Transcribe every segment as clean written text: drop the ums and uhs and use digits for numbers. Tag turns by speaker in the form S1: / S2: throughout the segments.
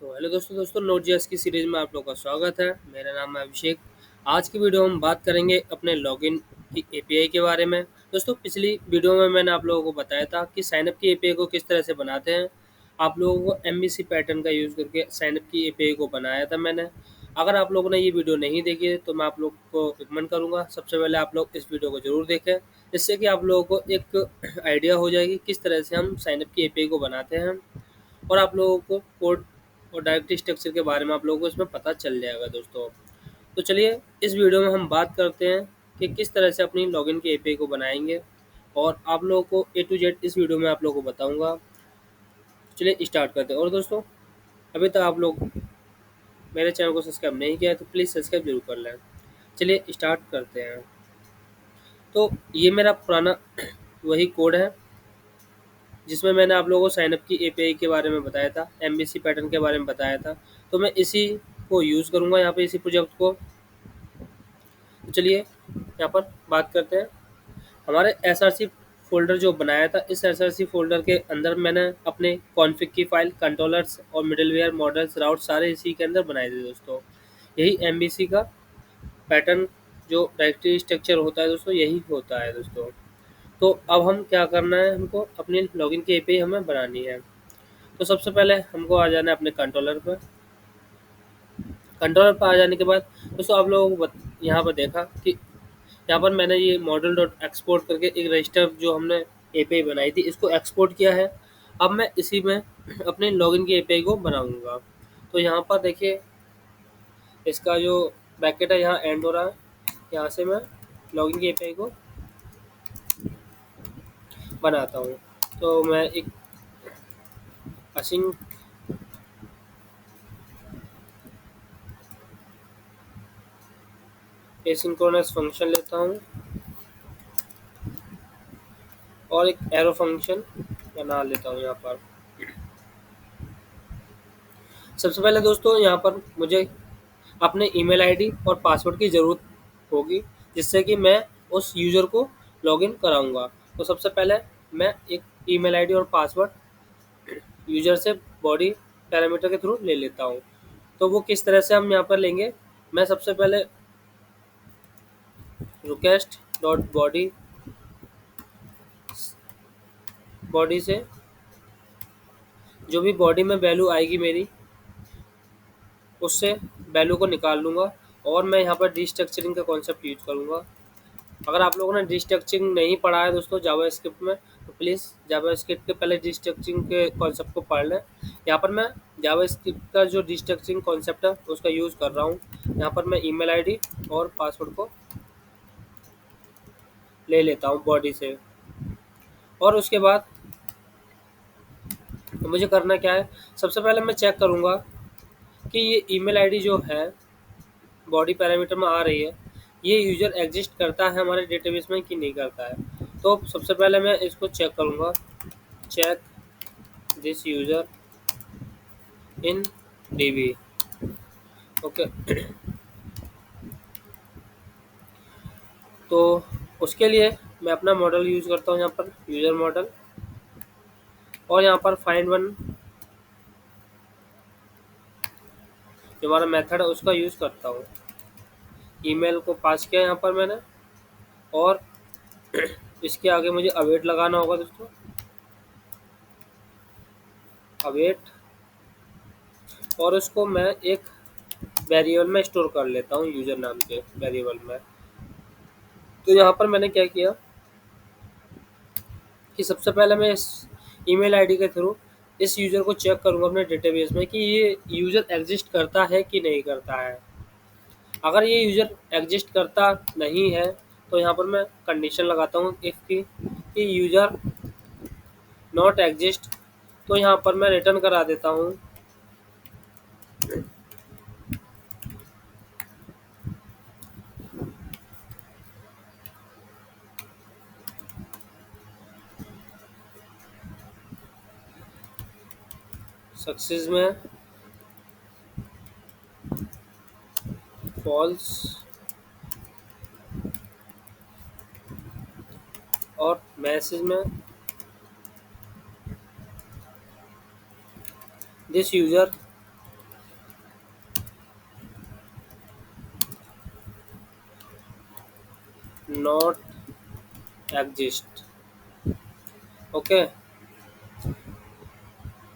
S1: तो हेलो दोस्तों नोट.जेएस की सीरीज में आप लोगों का स्वागत है। मेरा नाम है अभिषेक। आज की वीडियो में हम बात करेंगे अपने लॉगिन की एपीआई के बारे में। दोस्तों पिछली वीडियो में मैंने आप लोगों को बताया था कि साइनअप की एपीआई को किस तरह से बनाते हैं। आप लोगों को एमबीसी पैटर्न का यूज़ करके साइनअप की एपीआई को बनाया था मैंने। अगर आप लोगों ने ये वीडियो नहीं देखी है तो मैं आप लोग को रिकमेंड करूँगा सबसे पहले आप लोग इस वीडियो को ज़रूर देखें, जिससे कि आप लोगों को एक आइडिया हो जाएगी किस तरह से हम साइनअप की एपीआई को बनाते हैं। और आप लोगों को कोड और डायरेक्टरी स्ट्रक्चर के बारे में आप लोगों को इसमें पता चल जाएगा दोस्तों। तो चलिए इस वीडियो में हम बात करते हैं कि किस तरह से अपनी लॉगिन की एपीआई को बनाएंगे, और आप लोगों को ए टू जेड इस वीडियो में आप लोगों को बताऊंगा। चलिए स्टार्ट करते हैं। और दोस्तों अभी तक आप लोग मेरे चैनल को सब्सक्राइब नहीं किया है तो प्लीज़ सब्सक्राइब जरूर कर लें। चलिए स्टार्ट करते हैं। तो ये मेरा पुराना वही कोड है जिसमें मैंने आप लोगों को साइनअप की एपीआई के बारे में बताया था, एमबीसी पैटर्न के बारे में बताया था। तो मैं इसी को यूज़ करूँगा यहाँ पे, इसी प्रोजेक्ट को। तो चलिए यहाँ पर बात करते हैं। हमारे एसआरसी फ़ोल्डर जो बनाया था, इस एसआरसी फ़ोल्डर के अंदर मैंने अपने कॉन्फ़िग की फ़ाइल, कंट्रोलर्स और मिडलवेयर, मॉडल्स, राउट सारे इसी के अंदर बनाए थे दोस्तों। यही एमबीसी का पैटर्न जो डायरेक्टरी स्ट्रक्चर होता है दोस्तों, यही होता है दोस्तों। तो अब हम क्या करना है, हमको अपनी लॉगिन की एपीआई हमें बनानी है। तो सबसे पहले हमको आ जाना है अपने कंट्रोलर पर। कंट्रोलर पर आ जाने के बाद दोस्तों आप लोगों को यहाँ पर देखा कि यहाँ पर मैंने ये मॉडल डॉट एक्सपोर्ट करके एक रजिस्टर जो हमने एपीआई बनाई थी इसको एक्सपोर्ट किया है। अब मैं इसी में अपने लॉगिन की एपीआई को बनाऊंगा। तो यहाँ पर देखिए इसका जो बैकेट है यहाँ एंड हो रहा है। यहाँ से मैं लॉगिन की एपीआई को बनाता हूँ। तो मैं एक असिंक एसिंक्रोनस फंक्शन लेता हूँ और एक एरो फंक्शन बना लेता हूँ यहाँ पर। सबसे पहले दोस्तों यहाँ पर मुझे अपने ईमेल आईडी और पासवर्ड की ज़रूरत होगी, जिससे कि मैं उस यूज़र को लॉगिन कराऊंगा। तो सबसे पहले मैं एक ईमेल आईडी और पासवर्ड यूज़र से बॉडी पैरामीटर के थ्रू ले लेता हूँ। तो वो किस तरह से हम यहाँ पर लेंगे, मैं सबसे पहले रिक्वेस्ट डॉट बॉडी बॉडी से जो भी बॉडी में वैल्यू आएगी मेरी, उससे वैल्यू को निकाल लूँगा। और मैं यहाँ पर डिस्ट्रक्चरिंग का कॉन्सेप्ट यूज करूँगा। अगर आप लोगों ने डिस्ट्रक्चरिंग नहीं पढ़ा है दोस्तों जावास्क्रिप्ट में, तो प्लीज़ जावास्क्रिप्ट के पहले डिस्ट्रक्चरिंग के कॉन्सेप्ट को पढ़ लें। यहाँ पर मैं जावास्क्रिप्ट का जो डिस्ट्रक्चरिंग कॉन्सेप्ट है उसका यूज़ कर रहा हूँ। यहाँ पर मैं ईमेल आईडी और पासवर्ड को ले लेता हूँ बॉडी से। और उसके बाद मुझे करना क्या है, सबसे पहले मैं चेक करूँगा कि ये ईमेल आईडी जो है बॉडी पैरामीटर में आ रही है, ये यूज़र एग्जिस्ट करता है हमारे डेटाबेस में कि नहीं करता है। तो सबसे पहले मैं इसको चेक करूँगा, check this user in DB. Okay. तो उसके लिए मैं अपना मॉडल यूज़ करता हूँ, यहाँ पर यूज़र मॉडल, और यहाँ पर फाइंड वन जो हमारा मेथड है उसका यूज़ करता हूँ। ईमेल को पास किया यहाँ पर मैंने, और इसके आगे मुझे अवेट लगाना होगा दोस्तों, अवेट। और उसको मैं एक वेरिएबल में स्टोर कर लेता हूँ, यूज़र नाम के वेरिएबल में। तो यहाँ पर मैंने क्या किया कि सबसे पहले मैं इस ईमेल आईडी के थ्रू इस यूज़र को चेक करूँगा अपने डेटाबेस में कि ये यूज़र एग्जिस्ट करता है कि नहीं करता है। अगर ये यूज़र एग्जिस्ट करता नहीं है तो यहाँ पर मैं कंडीशन लगाता हूँ इफ़ की कि यूज़र नॉट एग्जिस्ट। तो यहाँ पर मैं रिटर्न करा देता हूँ सक्सेस में फॉल्स, और मैसेज में this user not exist. Okay,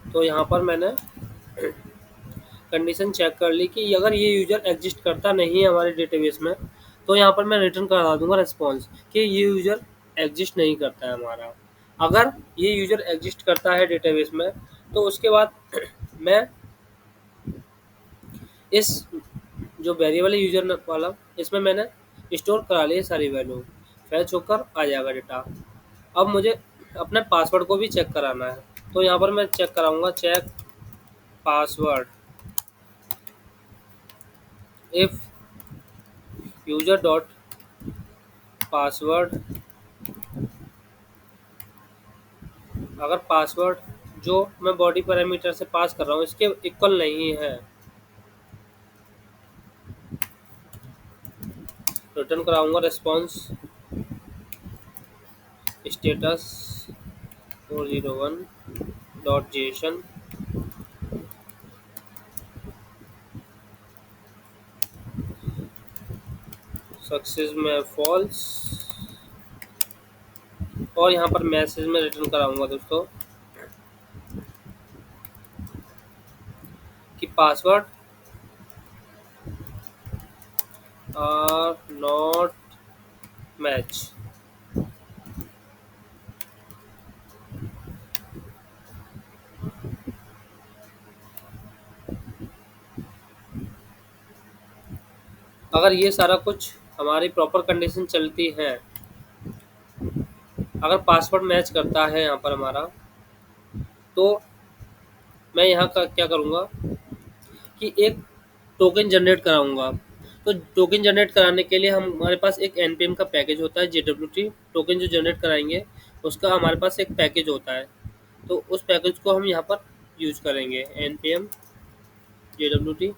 S1: तो यहाँ पर मैंने कंडीशन चेक कर ली कि अगर ये यूज़र एग्जिस्ट करता नहीं है हमारे डेटाबेस में, तो यहाँ पर मैं रिटर्न करा दूंगा रिस्पॉन्स कि ये यूज़र एग्जिस्ट नहीं करता है हमारा। अगर ये यूज़र एग्जिस्ट करता है डेटाबेस में, तो उसके बाद मैं इस जो वेरिएबल है यूज़र वाला, इसमें मैंने स्टोर करा लिए सारी वैल्यू, फैच होकर आ जाएगा डेटा। अब मुझे अपने पासवर्ड को भी चेक कराना है, तो यहाँ पर मैं चेक कराऊंगा check password if user dot password, अगर पासवर्ड जो मैं बॉडी पैरामीटर से पास कर रहा हूँ इसके इक्वल नहीं है, रिटर्न कराऊंगा response status 401 dot JSON, success में फॉल्स, और यहाँ पर मैसेज में रिटर्न कराऊंगा दोस्तों कि पासवर्ड आर नॉट मैच। अगर ये सारा कुछ हमारी प्रॉपर कंडीशन चलती है, अगर पासवर्ड मैच करता है यहाँ पर हमारा, तो मैं यहाँ का क्या करूँगा कि एक टोकन जनरेट कराऊंगा। तो टोकन जनरेट कराने के लिए हमारे पास एक npm का पैकेज होता है, JWT टोकन जो जनरेट कराएंगे उसका हमारे पास एक पैकेज होता है, तो उस पैकेज को हम यहाँ पर यूज करेंगे npm JWT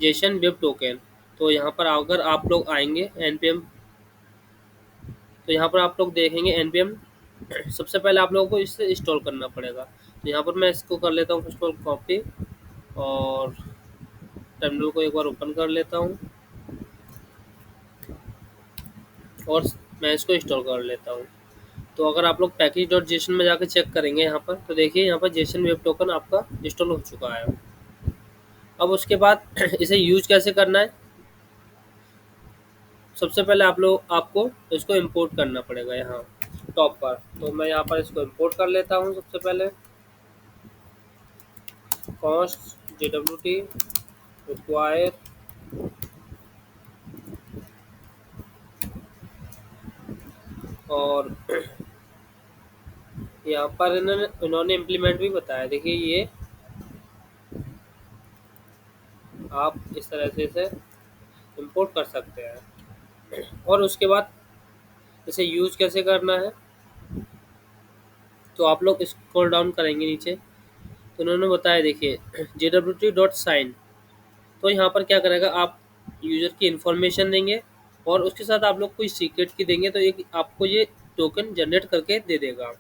S1: Jason web token. तो यहाँ पर अगर आप लोग आएंगे npm, तो यहाँ पर आप लोग देखेंगे npm, सबसे पहले आप लोगों को इससे इंस्टॉल करना पड़ेगा। तो यहाँ पर मैं इसको कर लेता हूँ फर्स्ट ऑफ ऑल कॉपी, और टर्मिनल को एक बार ओपन कर लेता हूँ और मैं इसको इंस्टॉल कर लेता हूँ। तो अगर आप लोग पैकेज डॉट जेसन में जाकर चेक करेंगे यहाँ पर, तो देखिए यहाँ पर जेसन वेब टोकन आपका इंस्टॉल हो चुका है। अब उसके बाद इसे यूज कैसे करना है, सबसे पहले आपको इसको इंपोर्ट करना पड़ेगा यहाँ टॉप पर। तो मैं यहाँ पर इसको इंपोर्ट कर लेता हूँ सबसे पहले, कॉस्ट JWT रिक्वायर, और यहाँ पर इन्होंने इम्प्लीमेंट भी बताया, देखिए ये आप इस तरह से इसे इंपोर्ट कर सकते हैं। और उसके बाद इसे यूज कैसे करना है, तो आप लोग स्क्रॉल डाउन करेंगे नीचे, तो उन्होंने बताया देखिए JWT.sign। तो यहाँ पर क्या करेगा, आप यूजर की इंफॉर्मेशन देंगे और उसके साथ आप लोग कोई सीक्रेट की देंगे, तो एक आपको ये टोकन जनरेट करके दे देगा।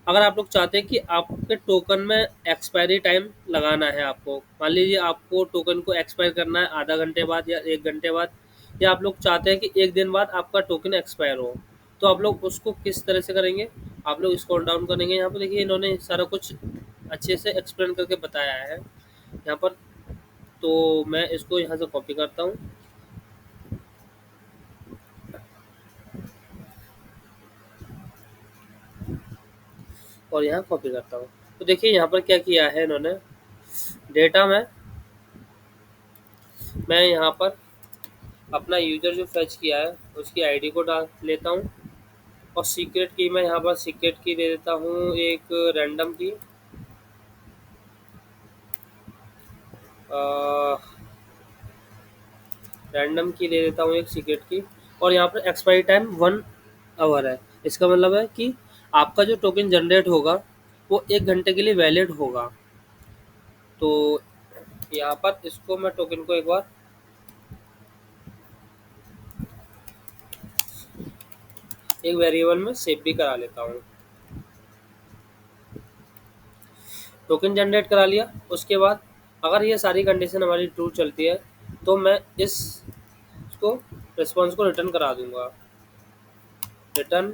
S1: अगर आप लोग चाहते हैं कि आपके टोकन में एक्सपायरी टाइम लगाना है, आपको मान लीजिए आपको टोकन को एक्सपायर करना है आधा घंटे बाद या 1 घंटे बाद, या आप लोग चाहते हैं कि 1 दिन बाद आपका टोकन एक्सपायर हो, तो आप लोग उसको किस तरह से करेंगे, आप लोग स्क्रॉल डाउन करेंगे, यहाँ पर देखिए इन्होंने सारा कुछ अच्छे से एक्सप्लेन करके बताया है यहाँ पर। तो मैं इसको यहाँ से कॉपी करता हूँ और यहाँ कॉपी करता हूँ। तो देखिए यहाँ पर क्या किया है इन्होंने, डेटा में मैं यहाँ पर अपना यूजर जो फैच किया है उसकी आईडी को डाल लेता हूँ, और सीक्रेट की मैं यहाँ पर सीक्रेट की दे देता हूँ एक रैंडम की, रैंडम की दे देता हूँ एक सीक्रेट की। और यहाँ पर एक्सपायरी टाइम 1 आवर है, इसका मतलब है कि आपका जो टोकन जनरेट होगा वो 1 घंटे के लिए वैलिड होगा। तो यहाँ पर इसको मैं टोकन को एक बार एक वेरिएबल में सेव भी करा लेता हूँ। टोकन जनरेट करा लिया, उसके बाद अगर ये सारी कंडीशन हमारी ट्रू चलती है, तो मैं इसको रिस्पॉन्स को रिटर्न करा दूंगा। रिटर्न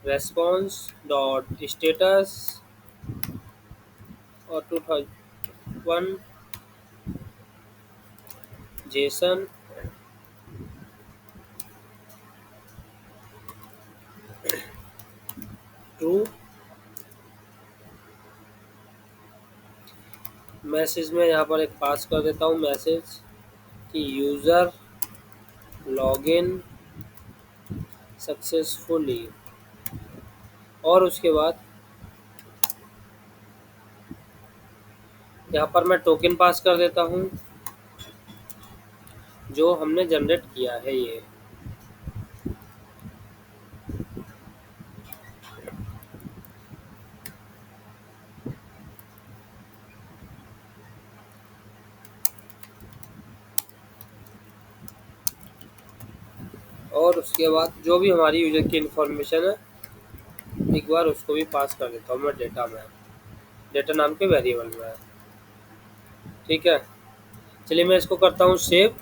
S1: रेस्पॉन्स डॉट स्टेटस और 2001 जेसन ट्रू। मैसेज में यहाँ पर एक पास कर देता हूँ मैसेज कि यूज़र लॉगिन सक्सेसफुली, और उसके बाद यहाँ पर मैं टोकन पास कर देता हूँ जो हमने जनरेट किया है ये। और उसके बाद जो भी हमारी यूज़र की इन्फॉर्मेशन है एक बार उसको भी पास कर देता हूँ मैं डेटा में, डेटा नाम के वेरिएबल में। ठीक है, चलिए मैं इसको करता हूँ सेव।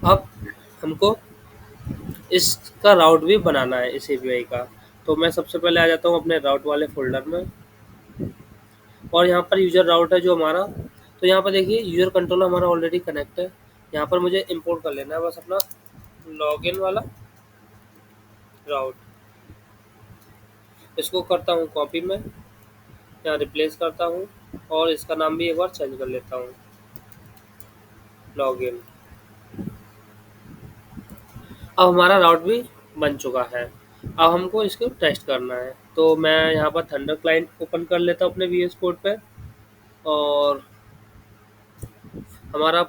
S1: अब हमको इसका राउट भी बनाना है इस एपीआई का, तो मैं सबसे पहले आ जाता हूँ अपने राउट वाले फोल्डर में, और यहाँ पर यूज़र राउट है जो हमारा। तो यहाँ पर देखिए यूज़र कंट्रोलर हमारा ऑलरेडी कनेक्ट है। यहाँ पर मुझे इंपोर्ट कर लेना है बस अपना लॉगिन वाला राउट। इसको करता हूँ कॉपी में, यहाँ रिप्लेस करता हूँ और इसका नाम भी एक बार चेंज कर लेता हूँ लॉगिन। अब हमारा राउट भी बन चुका है। अब हमको इसको टेस्ट करना है, तो मैं यहाँ पर थंडर क्लाइंट ओपन कर लेता हूँ अपने वीएस कोड पे, और हमारा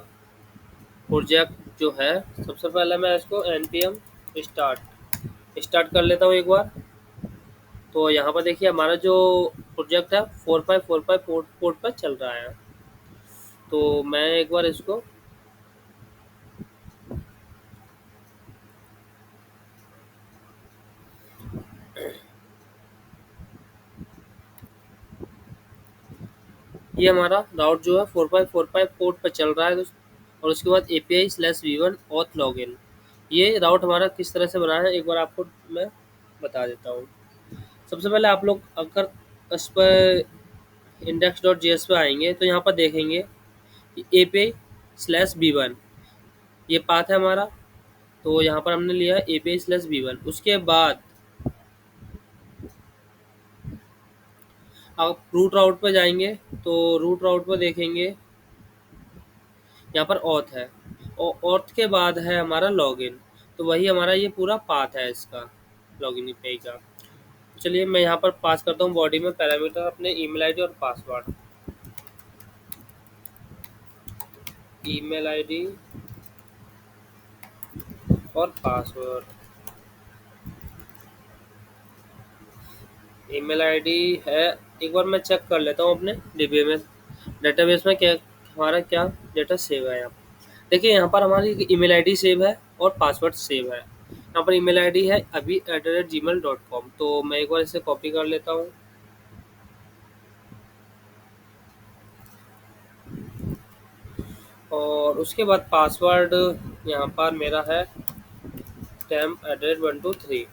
S1: प्रोजेक्ट जो है सबसे पहले मैं इसको npm स्टार्ट कर लेता हूँ एक बार। तो यहाँ पर देखिए हमारा जो प्रोजेक्ट है 4545 पोर्ट पर चल रहा है। तो मैं एक बार इसको ये हमारा राउट जो है 4545 पोर्ट पर चल रहा है दोस्तों। और उसके बाद API/v1 auth login, ये राउट हमारा किस तरह से बना है एक बार आपको मैं बता देता हूँ। सबसे पहले आप लोग अगर इस पर index.js पे आएंगे तो यहाँ पर देखेंगे कि API/v1 ये पाथ है हमारा। तो यहाँ पर हमने लिया API/v1। उसके बाद आप रूट राउट पर जाएंगे तो रूट राउट पर देखेंगे यहाँ पर ऑथ है, और ऑथ के बाद है हमारा लॉगिन। तो वही हमारा ये पूरा पाथ है इसका लॉगिन एपीआई का। चलिए मैं यहाँ पर पास करता हूँ बॉडी में पैरामीटर अपने ईमेल आईडी और पासवर्ड। ईमेल आईडी और पासवर्ड। ईमेल आईडी है, एक बार मैं चेक कर लेता हूँ अपने डीबीएमएस डेटाबेस में क्या हमारा क्या डेटा सेव है। यहाँ देखिए यहाँ पर हमारी ईमेल आईडी सेव है और पासवर्ड सेव है। यहाँ पर ईमेल आईडी है abhi@gmail.com। तो मैं एक बार इसे कॉपी कर लेता हूँ, और उसके बाद पासवर्ड यहाँ पर मेरा है temp@123।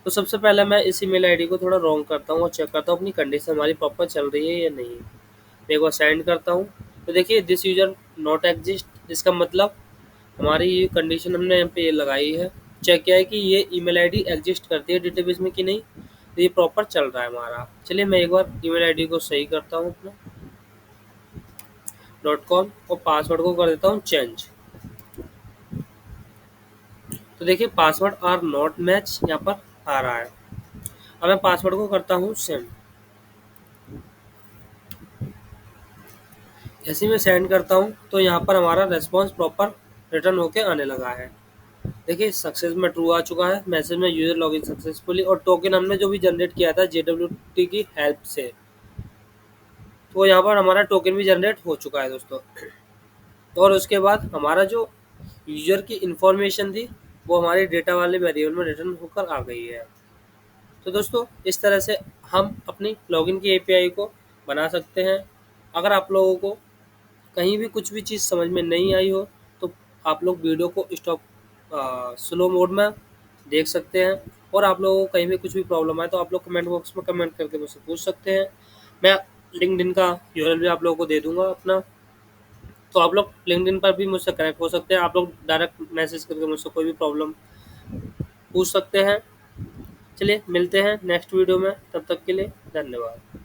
S1: तो सबसे पहले मैं इस ईमेल आईडी को थोड़ा रॉन्ग करता हूँ और चेक करता हूँ अपनी कंडीशन हमारी प्रॉपर चल रही है या नहीं। मैं एक बार सेंड करता हूँ तो देखिए दिस यूजर नॉट एग्जिस्ट, इसका मतलब हमारी ये कंडीशन हमने यहाँ पे ये लगाई है, चेक किया है कि ये ईमेल आईडी एग्जिस्ट करती है डेटाबेस में कि नहीं। तो ये प्रॉपर चल रहा है हमारा। चलिए मैं एक बार ईमेल आईडी को सही करता हूँ अपना .com, और पासवर्ड को कर देता हूँ चेंज। तो देखिए पासवर्ड आर नॉट मैच यहाँ पर आ रहा है। अब मैं पासवर्ड को करता हूँ सेंड। जैसे ही मैं सेंड करता हूँ तो यहाँ पर हमारा रेस्पॉन्स प्रॉपर रिटर्न होके आने लगा है। देखिए सक्सेस में ट्रू आ चुका है, मैसेज में यूजर लॉगिन सक्सेसफुली, और टोकन हमने जो भी जनरेट किया था JWT की हेल्प से, तो यहाँ पर हमारा टोकन भी जनरेट हो चुका है दोस्तों। और उसके बाद हमारा जो यूजर की इंफॉर्मेशन थी वो हमारे डेटा वाले वेरिएबल में रिटर्न होकर आ गई है। तो दोस्तों इस तरह से हम अपनी लॉगिन की एपीआई को बना सकते हैं। अगर आप लोगों को कहीं भी कुछ भी चीज़ समझ में नहीं आई हो तो आप लोग वीडियो को स्टॉप स्लो मोड में देख सकते हैं। और आप लोगों को कहीं भी कुछ भी प्रॉब्लम आए तो आप लोग कमेंट बॉक्स में कमेंट करके मुझसे पूछ सकते हैं। मैं लिंक्डइन का यूआरएल भी आप लोगों को दे दूंगा अपना, तो आप लोग लिंक्डइन पर भी मुझसे कनेक्ट हो सकते हैं। आप लोग डायरेक्ट मैसेज करके मुझसे कोई भी प्रॉब्लम पूछ सकते हैं। चलिए मिलते हैं नेक्स्ट वीडियो में, तब तक के लिए धन्यवाद।